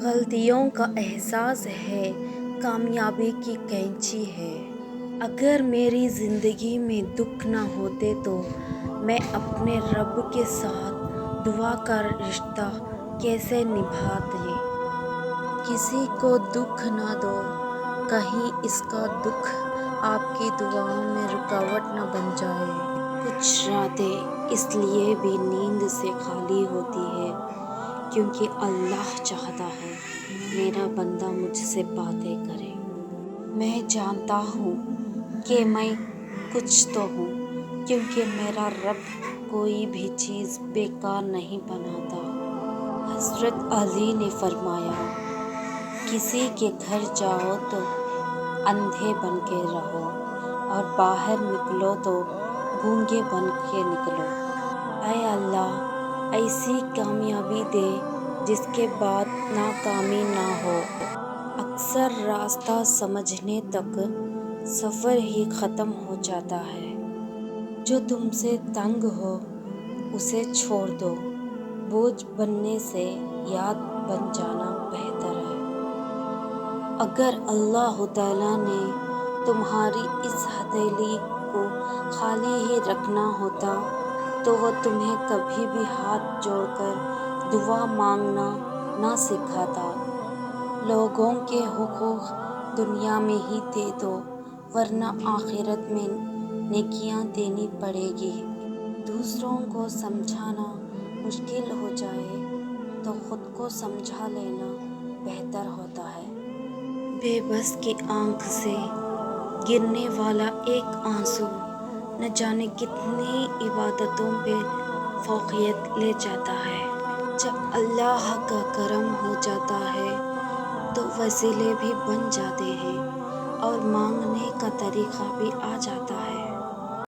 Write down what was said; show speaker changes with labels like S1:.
S1: غلطیوں کا احساس ہے کامیابی کی کینچی ہے۔ اگر میری زندگی میں دکھ نہ ہوتے تو میں اپنے رب کے ساتھ دعا کا رشتہ کیسے نبھاتی۔ کسی کو دکھ نہ دو، کہیں اس کا دکھ آپ کی دعاؤں میں رکاوٹ نہ بن جائے۔ کچھ راتیں اس لیے بھی نیند سے خالی ہوتی ہیں کیونکہ اللہ چاہتا ہے میرا بندہ مجھ سے باتیں کرے۔ میں جانتا ہوں کہ میں کچھ تو ہوں کیونکہ میرا رب کوئی بھی چیز بیکار نہیں بناتا۔ حضرت علی نے فرمایا، کسی کے گھر جاؤ تو اندھے بن کے رہو اور باہر نکلو تو گونگے بن کے نکلو۔ اے اللہ ایسی کامیابی دے جس کے بعد ناکامی نہ ہو۔ اکثر راستہ سمجھنے تک سفر ہی ختم ہو جاتا ہے۔ جو تم سے تنگ ہو اسے چھوڑ دو، بوجھ بننے سے یاد بن جانا بہتر ہے۔ اگر اللہ تعالیٰ نے تمہاری اس ہتھیلی کو خالی ہی رکھنا ہوتا تو وہ تمہیں کبھی بھی ہاتھ جوڑ کر دعا مانگنا نہ سکھاتا۔ لوگوں کے حقوق دنیا میں ہی دے دو ورنہ آخرت میں نیکیاں دینی پڑے گی۔ دوسروں کو سمجھانا مشکل ہو جائے تو خود کو سمجھا لینا بہتر ہوتا ہے۔ بے بس کی آنکھ سے گرنے والا ایک آنسو نہ جانے کتنی عبادتوں پہ فوقیت لے جاتا ہے۔ جب اللہ کا کرم ہو جاتا ہے تو وسیلے بھی بن جاتے ہیں اور مانگنے کا طریقہ بھی آ جاتا ہے۔